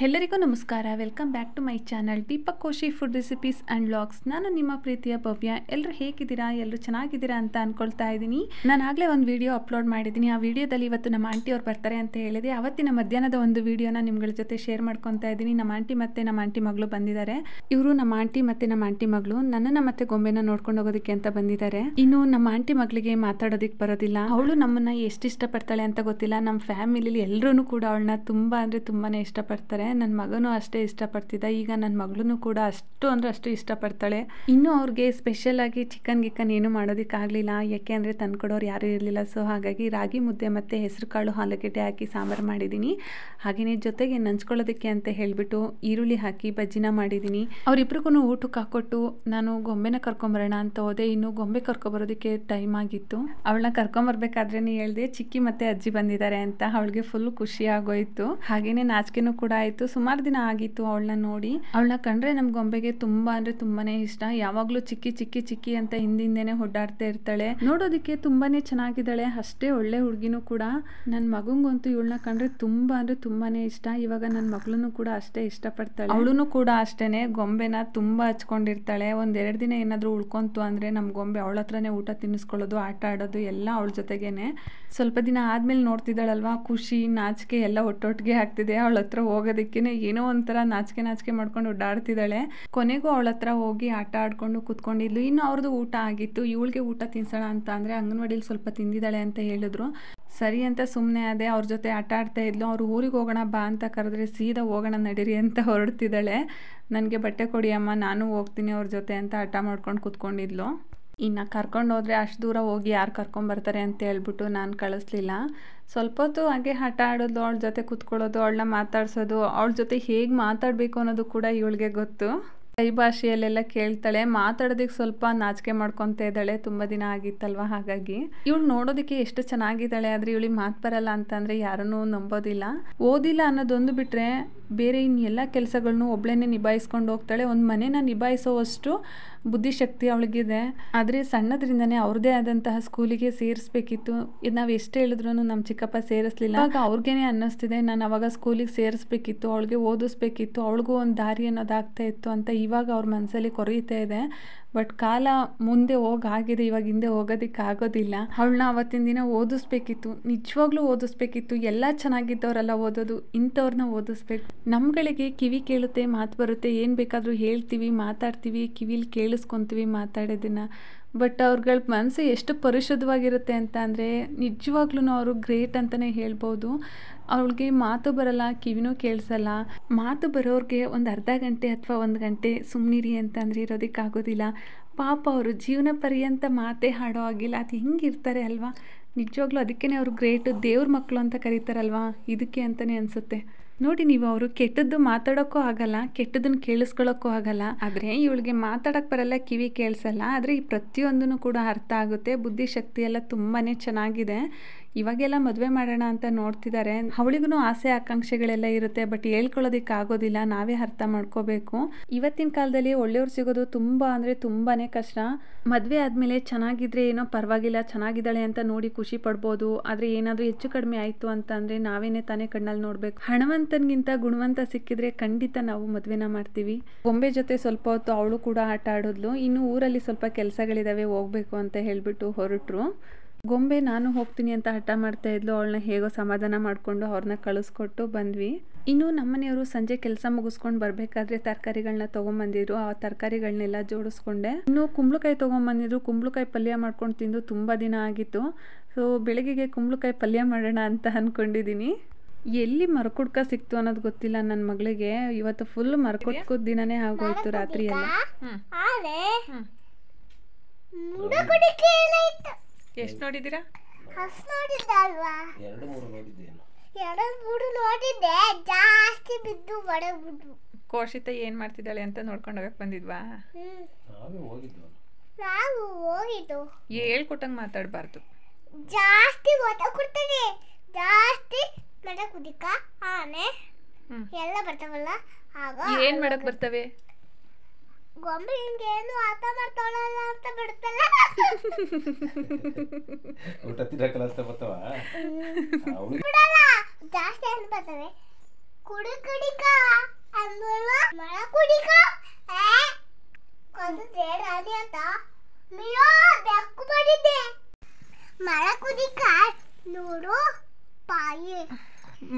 ಎಲ್ಲರಿಗೂ ನಮಸ್ಕಾರ. Welcome back to my channel Deepak Koshi food recipes and vlogs. ನಾನು ನಿಮ್ಮ ಪ್ರೀತಿಯ ಭವ್ಯ. ಎಲ್ಲರೂ ಹೇಗಿದ್ದೀರಾ? ಎಲ್ಲರೂ ಚೆನ್ನಾಗಿದ್ದೀರಾ ಅಂತ ಅನ್ಕೊಳ್ತಾ ಇದ್ದೀನಿ. ನಾನು ಆಗಲೇ ಒಂದು ವಿಡಿಯೋ ಅಪ್ಲೋಡ್ ಮಾಡಿದ್ದೀನಿ. ಆ ವಿಡಿಯೋದಲ್ಲಿ ಇವತ್ತು ನಮ್ಮ ಆಂಟಿ ಅವ್ರು ಬರ್ತಾರೆ ಅಂತ ಹೇಳಿದೆ. ಅವತ್ತಿನ ಮಧ್ಯಾಹ್ನದ ಒಂದು ವಿಡಿಯೋನ ನಿಮ್ಗಳ ಜೊತೆ ಶೇರ್ ಮಾಡ್ಕೊತಾ ಇದ್ದೀನಿ. ನಮ್ಮ ಆಂಟಿ ಮತ್ತು ನಮ್ಮ ಆಂಟಿ ಮಗಳು ಬಂದಿದ್ದಾರೆ. ಇವರು ನಮ್ಮ ಆಂಟಿ ಮತ್ತು ನಮ್ಮ ಆಂಟಿ ಮಗಳು ನನ್ನನ್ನು ಮತ್ತೆ ಗೊಂಬೆನ ನೋಡ್ಕೊಂಡು ಹೋಗೋದಕ್ಕೆ ಅಂತ ಬಂದಿದ್ದಾರೆ. ಇನ್ನು ನಮ್ಮ ಆಂಟಿ ಮಗಳಿಗೆ ಮಾತಾಡೋದಕ್ಕೆ ಬರೋದಿಲ್ಲ. ಅವಳು ನಮ್ಮನ್ನ ಎಷ್ಟು ಇಷ್ಟಪಡ್ತಾಳೆ ಅಂತ ಗೊತ್ತಿಲ್ಲ. ನಮ್ಮ ಫ್ಯಾಮಿಲಿಲಿ ಎಲ್ಲರೂ ಕೂಡ ಅವಳನ್ನ ತುಂಬ ಅಂದರೆ ತುಂಬಾ ಇಷ್ಟಪಡ್ತಾರೆ. ನನ್ನ ಮಗನೂ ಅಷ್ಟೇ ಇಷ್ಟಪಡ್ತಿದ್ದ. ಈಗ ನನ್ನ ಮಗಳೂ ಕೂಡ ಅಷ್ಟು ಇಷ್ಟಪಡ್ತಾಳೆ. ಇನ್ನು ಅವ್ರಿಗೆ ಸ್ಪೆಷಲ್ ಆಗಿ ಚಿಕನ್ ಏನು ಮಾಡೋದಕ್ಕಾಗಲಿಲ್ಲ. ಯಾಕೆ ಅಂದರೆ ತಂದ್ಕೊಡೋರು ಯಾರೂ ಇರಲಿಲ್ಲ. ಸೊ ಹಾಗಾಗಿ ರಾಗಿ ಮುದ್ದೆ ಮತ್ತು ಹೆಸರು ಕಾಳು ಆಲೂಗಡ್ಡೆ ಹಾಕಿ ಸಾಂಬಾರು ಮಾಡಿದ್ದೀನಿ. ಹಾಗೆಯೇ ಜೊತೆಗೆ ನಂಚ್ಕೊಳ್ಳೋದಕ್ಕೆ ಅಂತ ಹೇಳಿಬಿಟ್ಟು ಈರುಳ್ಳಿ ಹಾಕಿ ಬಜ್ಜಿನ ಮಾಡಿದ್ದೀನಿ. ಅವರಿಬ್ರಿಗೂ ಊಟಕ್ಕೆ ಹಾಕೊಟ್ಟು ನಾನು ಗೊಂಬೆನ ಕರ್ಕೊಂಬರೋಣ ಅಂತ ಹೋದೆ. ಇನ್ನು ಗೊಂಬೆ ಕರ್ಕೊಬರೋದಕ್ಕೆ ಟೈಮ್ ಆಗಿತ್ತು. ಅವಳನ್ನ ಕರ್ಕೊಂಬರ್ಬೇಕಾದ್ರೇ ಹೇಳಿದೆ ಚಿಕ್ಕಿ ಮತ್ತು ಅಜ್ಜಿ ಬಂದಿದ್ದಾರೆ ಅಂತ. ಅವಳಿಗೆ ಫುಲ್ ಖುಷಿ ಆಗೋಯ್ತು. ಹಾಗೆಯೇ ನಾಚಿಕೆನೂ ಕೂಡ ಆಯಿತು. ಸುಮಾರು ದಿನ ಆಗಿತ್ತು ಅವಳನ್ನ ನೋಡಿ. ಅವಳನ್ನ ಕಂಡ್ರೆ ನಮ್ಮ ಗೊಂಬೆಗೆ ತುಂಬ ಅಂದರೆ ತುಂಬಾನೇ ಇಷ್ಟ. ಯಾವಾಗಲೂ ಚಿಕ್ಕಿ ಅಂತ ಹಿಂದಿಂದೇನೆ ಓಡಾಡ್ತಾ ಇರ್ತಾಳೆ. ನೋಡೋದಕ್ಕೆ ತುಂಬಾನೇ ಚೆನ್ನಾಗಿದ್ದಾಳೆ. ಅಷ್ಟೇ ಒಳ್ಳೆ ಹುಡುಗಿನೂ ಕೂಡ. ನನ್ನ ಮಗಂಗಂತೂ ಇವಳನ್ನ ಕಂಡ್ರೆ ತುಂಬ ಅಂದರೆ ತುಂಬಾನೇ ಇಷ್ಟ. ಇವಾಗ ನನ್ನ ಮಗಳೂ ಕೂಡ ಅಷ್ಟೇ ಇಷ್ಟಪಡ್ತಾಳೆ. ಅವಳೂ ಕೂಡ ಅಷ್ಟೇನೆ ಗೊಂಬೆನ ತುಂಬ ಹಚ್ಕೊಂಡಿರ್ತಾಳೆ. ಒಂದೆರಡು ದಿನ ಏನಾದರೂ ಉಳ್ಕೊಂತು ಅಂದರೆ ನಮ್ಮ ಗೊಂಬೆ ಅವಳ ಹತ್ರನೇ ಊಟ ತಿನ್ನಿಸ್ಕೊಳ್ಳೋದು, ಆಟ ಆಡೋದು ಎಲ್ಲ ಅವಳ ಜೊತೆಗೇನೆ. ಸ್ವಲ್ಪ ದಿನ ಆದಮೇಲೆ ನೋಡ್ತಿದ್ದಾಳಲ್ವಾ, ಖುಷಿ ನಾಚಿಕೆ ಎಲ್ಲ ಒಟ್ಟೊಟ್ಟಿಗೆ ಆಗ್ತಿದೆ. ಅವಳ ಹತ್ರ ಹೋಗೋದಕ್ಕೆ ಏನೋ ಒಂಥರ ನಾಚಿಕೆ ಮಾಡ್ಕೊಂಡು ಓಡಾಡ್ತಿದ್ದಾಳೆ. ಕೊನೆಗೂ ಅವಳ ಹತ್ರ ಹೋಗಿ ಆಟ ಆಡ್ಕೊಂಡು ಕೂತ್ಕೊಂಡಿದ್ಲು. ಇನ್ನು ಅವ್ರದ್ದು ಊಟ ಆಗಿತ್ತು. ಇವಳಿಗೆ ಊಟ ತಿನ್ಸೋಣ ಅಂತ ಅಂದರೆ ಅಂಗನವಾಡಿಲಿ ಸ್ವಲ್ಪ ತಿಂದಿದ್ದಾಳೆ ಅಂತ ಹೇಳಿದ್ರು. ಸರಿ ಅಂತ ಸುಮ್ಮನೆ ಅದೇ ಅವ್ರ ಜೊತೆ ಆಟ ಆಡ್ತಾ ಇದ್ಲು. ಅವ್ರು ಊರಿಗೆ ಹೋಗೋಣ ಬಾ ಅಂತ ಕರೆದ್ರೆ ಸೀದಾ ಹೋಗೋಣ ನಡೀರಿ ಅಂತ ಹೊರಡ್ತಿದ್ದಾಳೆ. ನನಗೆ ಬಟ್ಟೆ ಕೊಡಿ ಅಮ್ಮ, ನಾನು ಹೋಗ್ತೀನಿ ಅವ್ರ ಜೊತೆ ಅಂತ ಆಟ ಮಾಡ್ಕೊಂಡು ಕೂತ್ಕೊಂಡಿದ್ಲು. ಇನ್ನು ಕರ್ಕೊಂಡು ಹೋದರೆ ಅಷ್ಟು ದೂರ ಹೋಗಿ ಯಾರು ಕರ್ಕೊಂಬರ್ತಾರೆ ಅಂತ ಹೇಳ್ಬಿಟ್ಟು ನಾನು ಕಳಿಸ್ಲಿಲ್ಲ. ಸ್ವಲ್ಪ ಹೊತ್ತು ಹಾಗೆ ಆಟ ಆಡೋದು, ಅವಳ ಜೊತೆ ಕೂತ್ಕೊಳ್ಳೋದು, ಅವಳನ್ನ ಮಾತಾಡ್ಸೋದು, ಅವಳ ಜೊತೆ ಹೇಗೆ ಮಾತಾಡಬೇಕು ಅನ್ನೋದು ಕೂಡ ಇವಳಿಗೆ ಗೊತ್ತು. ಕೈ ಭಾಷೆಯಲ್ಲೆಲ್ಲ ಕೇಳ್ತಾಳೆ. ಮಾತಾಡೋದಕ್ಕೆ ಸ್ವಲ್ಪ ನಾಚಿಕೆ ಮಾಡ್ಕೊತಾ ಇದ್ದಾಳೆ. ತುಂಬ ದಿನ ಆಗಿತ್ತಲ್ವ, ಹಾಗಾಗಿ. ಇವಳು ನೋಡೋದಕ್ಕೆ ಎಷ್ಟು ಚೆನ್ನಾಗಿದ್ದಾಳೆ. ಆದರೆ ಇವಳಿಗೆ ಮಾತು ಬರಲ್ಲ ಅಂತಂದರೆ ಯಾರನ್ನೂ ನಂಬೋದಿಲ್ಲ. ಓದಿಲ್ಲ ಅನ್ನೋದೊಂದು ಬಿಟ್ಟರೆ ಬೇರೆ ಇನ್ನೆಲ್ಲ ಕೆಲಸಗಳನ್ನೂ ಒಬ್ಳೇನೆ ನಿಭಾಯಿಸ್ಕೊಂಡು ಹೋಗ್ತಾಳೆ. ಒಂದು ಮನೇನ ನಿಭಾಯಿಸೋವಷ್ಟು ಬುದ್ಧಿಶಕ್ತಿ ಅವಳಿಗಿದೆ. ಆದರೆ ಸಣ್ಣದ್ರಿಂದನೇ ಅವ್ರದ್ದೇ ಆದಂತಹ ಸ್ಕೂಲಿಗೆ ಸೇರಿಸ್ಬೇಕಿತ್ತು. ಇದು ನಾವು ಎಷ್ಟು ಹೇಳಿದ್ರು ನಮ್ಮ ಚಿಕ್ಕಪ್ಪ ಸೇರಿಸ್ಲಿಲ್ಲ. ಆಗ ಅವ್ರಿಗೇನೆ ಅನ್ನಿಸ್ತಿದೆ ನಾನು ಅವಾಗ ಸ್ಕೂಲಿಗೆ ಸೇರಿಸ್ಬೇಕಿತ್ತು, ಅವಳಿಗೆ ಓದಿಸ್ಬೇಕಿತ್ತು, ಅವಳಿಗೂ ಒಂದು ದಾರಿ ಅನ್ನೋದಾಗ್ತಾ ಇತ್ತು ಅಂತ ಇವಾಗ ಅವ್ರ ಮನಸ್ಸಲ್ಲಿ ಕೊರೆಯುತ್ತಾ ಇದೆ. ಬಟ್ ಕಾಲ ಮುಂದೆ ಹೋಗಾಗಿದೆ. ಇವಾಗ ಹಿಂದೆ ಹೋಗೋದಕ್ಕೆ ಆಗೋದಿಲ್ಲ. ಅವಳನ್ನ ಅವತ್ತಿನ ದಿನ ಓದಿಸ್ಬೇಕಿತ್ತು, ನಿಜವಾಗ್ಲೂ ಓದಿಸ್ಬೇಕಿತ್ತು. ಎಲ್ಲ ಚೆನ್ನಾಗಿದ್ದವರೆಲ್ಲ ಓದೋದು, ಇಂಥವ್ರನ್ನ ಓದಿಸ್ಬೇಕು. ನಮ್ಗಳಿಗೆ ಕಿವಿ ಕೇಳುತ್ತೆ, ಮಾತು ಬರುತ್ತೆ, ಏನು ಬೇಕಾದರೂ ಹೇಳ್ತೀವಿ, ಮಾತಾಡ್ತೀವಿ, ಕಿವಿಲಿ ಕೇಳಿಸ್ಕೊತೀವಿ ಮಾತಾಡೋದನ್ನು. ಬಟ್ ಅವ್ರಗಳ ಮನಸ್ಸು ಎಷ್ಟು ಪರಿಶುದ್ಧವಾಗಿರುತ್ತೆ ಅಂತ ಅಂದರೆ ನಿಜವಾಗ್ಲೂ ಅವರು ಗ್ರೇಟ್ ಅಂತಲೇ ಹೇಳ್ಬೋದು. ಅವಳಿಗೆ ಮಾತು ಬರಲ್ಲ, ಕಿವಿನೂ ಕೇಳಿಸಲ್ಲ. ಮಾತು ಬರೋರಿಗೆ ಒಂದು ಅರ್ಧ ಗಂಟೆ ಅಥವಾ 1 ಗಂಟೆ ಸುಮ್ಮನಿರಿ ಅಂತಂದರೆ ಇರೋದಕ್ಕಾಗೋದಿಲ್ಲ. ಪಾಪ ಅವರು ಜೀವನ ಪರ್ಯಂತ ಮಾತೇ ಹಾಡೋ ಆಗಿಲ್ಲ. ಅದು ಹೆಂಗಿರ್ತಾರೆ ಅಲ್ವಾ? ನಿಜವಾಗ್ಲೂ ಅದಕ್ಕೇ ಅವರು ಗ್ರೇಟ್, ದೇವ್ರ ಮಕ್ಕಳು ಅಂತ ಕರೀತಾರಲ್ವಾ, ಇದಕ್ಕೆ ಅಂತಲೇ ಅನಿಸುತ್ತೆ. ನೋಡಿ ನೀವು, ಅವರು ಕೆಟ್ಟದ್ದು ಮಾತಾಡೋಕ್ಕೂ ಆಗಲ್ಲ, ಕೆಟ್ಟದನ್ನು ಕೇಳಿಸ್ಕೊಳ್ಳೋಕ್ಕೂ ಆಗಲ್ಲ. ಆದರೆ ಇವಳಿಗೆ ಮಾತಾಡೋಕ್ಕೆ ಬರಲ್ಲ, ಕಿವಿ ಕೇಳಿಸಲ್ಲ. ಆದರೆ ಈ ಪ್ರತಿಯೊಂದೂ ಕೂಡ ಅರ್ಥ ಆಗುತ್ತೆ. ಬುದ್ಧಿಶಕ್ತಿ ಎಲ್ಲ ತುಂಬಾ ಚೆನ್ನಾಗಿದೆ. ಇವಾಗೆಲ್ಲ ಮದುವೆ ಮಾಡೋಣ ಅಂತ ನೋಡ್ತಿದ್ದಾರೆ. ಅವಳಿಗೂ ಆಸೆ ಆಕಾಂಕ್ಷೆಗಳೆಲ್ಲ ಇರುತ್ತೆ. ಬಟ್ ಹೇಳ್ಕೊಳ್ಳೋದಕ್ಕೆ ಆಗೋದಿಲ್ಲ. ನಾವೇ ಅರ್ಥ ಮಾಡ್ಕೋಬೇಕು. ಇವತ್ತಿನ ಕಾಲದಲ್ಲಿ ಒಳ್ಳೆಯವ್ರು ಸಿಗೋದು ತುಂಬ ಅಂದರೆ ತುಂಬಾ ಕಷ್ಟ. ಮದುವೆ ಆದಮೇಲೆ ಚೆನ್ನಾಗಿದ್ರೆ ಏನೋ ಪರವಾಗಿಲ್ಲ, ಚೆನ್ನಾಗಿದ್ದಾಳೆ ಅಂತ ನೋಡಿ ಖುಷಿ ಪಡ್ಬೋದು. ಆದರೆ ಏನಾದರೂ ಹೆಚ್ಚು ಕಡಿಮೆ ಆಯಿತು ಅಂತಂದರೆ ನಾವೇನೇ ತಾನೇ ಕಣ್ಣಲ್ಲಿ ನೋಡಬೇಕು. ಹಣವಂತನಿಗಿಂತ ಗುಣವಂತ ಸಿಕ್ಕಿದ್ರೆ ಖಂಡಿತ ನಾವು ಮದುವೆನ ಮಾಡ್ತೀವಿ. ಗೊಂಬೆ ಜೊತೆ ಸ್ವಲ್ಪ ಹೊತ್ತು ಅವಳು ಕೂಡ ಆಟ ಆಡೋದ್ಲು. ಇನ್ನು ಊರಲ್ಲಿ ಸ್ವಲ್ಪ ಕೆಲಸಗಳಿದ್ದಾವೆ, ಹೋಗಬೇಕು ಅಂತ ಹೇಳಿಬಿಟ್ಟು ಹೊರಟರು. ಗೊಂಬೆ ನಾನು ಹೋಗ್ತೀನಿ ಅಂತ ಹಠ ಮಾಡ್ತಾ ಇದ್ಲು. ಅವಳನ್ನ ಹೇಗೋ ಸಮಾಧಾನ ಮಾಡಿಕೊಂಡು ಅವ್ರನ್ನ ಕಳಿಸ್ಕೊಟ್ಟು ಬಂದ್ವಿ. ಇನ್ನು ನಮ್ಮನೆಯವರು ಸಂಜೆ ಕೆಲಸ ಮುಗಿಸ್ಕೊಂಡು ಬರಬೇಕಾದ್ರೆ ತರಕಾರಿಗಳನ್ನ ತೊಗೊಂಬಂದಿದ್ರು. ಆ ತರಕಾರಿಗಳನ್ನೆಲ್ಲ ಜೋಡಿಸ್ಕೊಂಡೆ. ಇನ್ನು ಕುಂಬಳಕಾಯಿ ತೊಗೊಂಬಂದಿದ್ರು. ಕುಂಬಳಕಾಯಿ ಪಲ್ಯ ಮಾಡ್ಕೊಂಡು ತಿಂದು ತುಂಬ ದಿನ ಆಗಿತ್ತು. ಸೊ ಬೆಳಗ್ಗೆಗೆ ಕುಂಬಳಕಾಯಿ ಪಲ್ಯ ಮಾಡೋಣ ಅಂತ ಅಂದ್ಕೊಂಡಿದ್ದೀನಿ. ಎಲ್ಲಿ ಮರಕುಡ್ಕ ಸಿಕ್ತು ಅನ್ನೋದು ಗೊತ್ತಿಲ್ಲ ನನ್ನ ಮಗಳಿಗೆ. ಇವತ್ತು ಫುಲ್ ಮರಕುಡ್ಕದ ದಿನನೇ ಆಗೋಯ್ತು ರಾತ್ರಿ ಎಲ್ಲ. ಎಷ್ಟು ನೋಡಿದ್ದೀರಾ? ಕೋಶಿತ ಏನ್ ಮಾಡ್ತಿದ್ದಾಳೆ ಅಂತ ನೋಡ್ಕೊಂಡು ಹೋಗಕ್ ಬಂದಿದ್ವಾ? ಹೇಳ್ಕೊಟ್ಟಂಗೆ ಮಾತಾಡಬಾರ್ದು. ಜಾಸ್ತಿ ಓದ್ಕೊಡ್ತಾನೆ, ಜಾಸ್ತಿ ಕುದಿಕ ಆನೆ ಎಲ್ಲ ಬರ್ತಾವಲ್ಲ. ಆಗ ಏನ್ ಮಾಡಕ್ ಬರ್ತವೆ? ಗೊಂಬೆ ಹಿಂಗೇನು ಆಟ ಮಾಡ್ತಾವಳಲ್ಲ ಅಂತ ಬಿಡ್ತಲ್ಲ. ಊಟ ತಿನ್ನಕಲ್ಲ ಅಂತ ಬರ್ತಾವ. ಬಿಡಲ್ಲ, ಜಾಸ್ತಿ ಏನು ಬರ್ತವೆ. ಕುಡಿಕ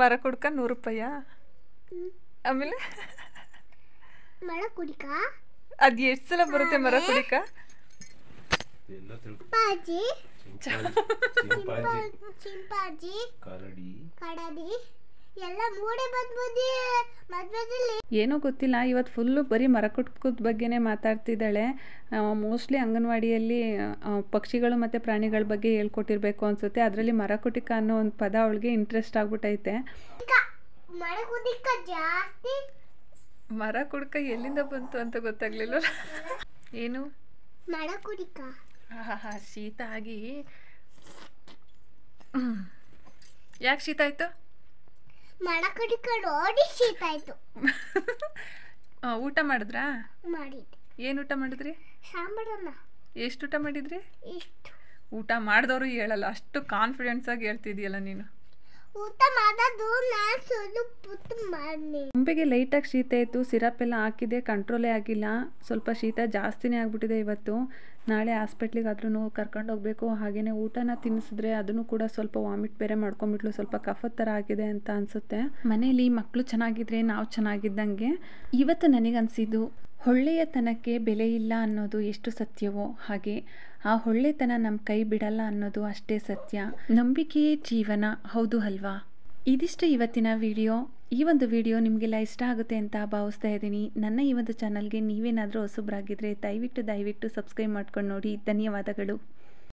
ಮರ ಕುಡ್ಕ 100 ರೂಪಾಯಾ? ಆಮೇಲೆ ಮರ ಕುಡಿಕ ಅದು ಎಷ್ಟು ಸಲ ಬರುತ್ತೆ ಮರ ಕುಡಿಕ? ಎಲ್ಲ ತಿಳ್ಕೊ. ಪಾಜಿ ಚಿಂಪಾಂಜಿ, ಚಿಂಪಾಜಿ ಕರಡಿ ಎಲ್ಲ ಮೂಡೆ ಬಂದ್ಬಂದು ಮದ್ವೆದಲ್ಲಿ ಏನೋ ಗೊತ್ತಿಲ್ಲ, ಇವತ್ತು ಫುಲ್ಲು ಬರೀ ಮರ ಕುಟ್ಕೋದ್ ಬಗ್ಗೆನೇ ಮಾತಾಡ್ತಿದ್ದಾಳೆ. ಮೋಸ್ಟ್ಲಿ ಅಂಗನವಾಡಿಯಲ್ಲಿ ಪಕ್ಷಿಗಳು ಮತ್ತು ಪ್ರಾಣಿಗಳ ಬಗ್ಗೆ ಹೇಳ್ಕೊಟ್ಟಿರ್ಬೇಕು ಅನಿಸುತ್ತೆ. ಅದರಲ್ಲಿ ಮರ ಕುಟಿಕ ಅನ್ನೋ ಒಂದು ಪದ ಅವಳಿಗೆ ಇಂಟ್ರೆಸ್ಟ್ ಆಗ್ಬಿಟ್ಟೈತೆ. ಮರ ಕುಡಿಕ ಜಾಸ್ತಿ ಮರ ಕುಡ್ಕ ಎಲ್ಲಿಂದ ಬಂತು ಅಂತ ಗೊತ್ತಾಗ್ಲಿಲ್ಲ. ಏನು ಮರ ಕುಡಿಕ ಶೀತ ಆಗಿ ಯಾಕೆ ಶೀತ ಆಯಿತು? ಮರ ಕುಡಿಕ ನೋಡಿ ಶೀತ ಆಯ್ತು. ಊಟ ಮಾಡಿದ್ರಾ? ಮಾಡಿದ್ದೆ. ಏನು ಊಟ ಮಾಡಿದ್ರಿ? ಸಾಂಬಾರನ್ನ. ಎಷ್ಟು ಊಟ ಮಾಡಿದ್ರಿ? ಇಷ್ಟು. ಊಟ ಮಾಡಿದವರು ಹೇಳಲ್ಲ, ಅಷ್ಟು ಕಾನ್ಫಿಡೆನ್ಸ್ ಆಗಿ ಹೇಳ್ತಿದೀಯಲ್ಲ ನೀನು. ಊಟ ಮಾಡೋದು ನಾನು ಸ್ವಲ್ಪ ಮಾಡಿ. ಗೊಂಬೆಗೆ ಲೈಟಾಗಿ ಶೀತ ಇತ್ತು, ಸಿರಪ್ ಎಲ್ಲ ಹಾಕಿದೆ, ಕಂಟ್ರೋಲೇ ಆಗಿಲ್ಲ. ಸ್ವಲ್ಪ ಶೀತ ಜಾಸ್ತಿನೇ ಆಗಿಬಿಟ್ಟಿದೆ ಇವತ್ತು. ನಾಳೆ ಹಾಸ್ಪಿಟ್ಲಿಗೆ ಆದ್ರೂ ಕರ್ಕೊಂಡು ಹೋಗಬೇಕು. ಹಾಗೆಯೇ ಊಟನ ತಿನ್ನಿಸಿದ್ರೆ ಅದನ್ನು ಕೂಡ ಸ್ವಲ್ಪ ವಾಮಿಟ್ ಬೇರೆ ಮಾಡ್ಕೊಂಬಿಟ್ಲು. ಸ್ವಲ್ಪ ಕಫದ ಥರ ಆಗಿದೆ ಅಂತ ಅನಿಸುತ್ತೆ. ಮನೇಲಿ ಮಕ್ಕಳು ಚೆನ್ನಾಗಿದ್ರೆ ನಾವು ಚೆನ್ನಾಗಿದ್ದಂಗೆ. ಇವತ್ತು ನನಗನ್ಸಿದ್ದು ಒಳ್ಳೆಯತನಕ್ಕೆ ಬೆಲೆ ಇಲ್ಲ ಅನ್ನೋದು ಎಷ್ಟು ಸತ್ಯವೋ ಹಾಗೆ ಆ ಒಳ್ಳೆತನ ನಮ್ಮ ಕೈ ಬಿಡಲ್ಲ ಅನ್ನೋದು ಅಷ್ಟೇ ಸತ್ಯ. ನಂಬಿಕೆಯೇ ಜೀವನ, ಹೌದು ಅಲ್ವಾ? ಇದಿಷ್ಟು ಇವತ್ತಿನ ವಿಡಿಯೋ. ಈ ಒಂದು ವಿಡಿಯೋ ನಿಮಗೆಲ್ಲ ಇಷ್ಟ ಆಗುತ್ತೆ ಅಂತ ಭಾವಿಸ್ತಾ ಇದ್ದೀನಿ. ನನ್ನ ಈ ಒಂದು ಚಾನಲ್ಗೆ ನೀವೇನಾದರೂ ಹೊಸಬ್ರಾಗಿದ್ದರೆ ದಯವಿಟ್ಟು ಸಬ್ಸ್ಕ್ರೈಬ್ ಮಾಡ್ಕೊಂಡು ನೋಡಿ. ಧನ್ಯವಾದಗಳು.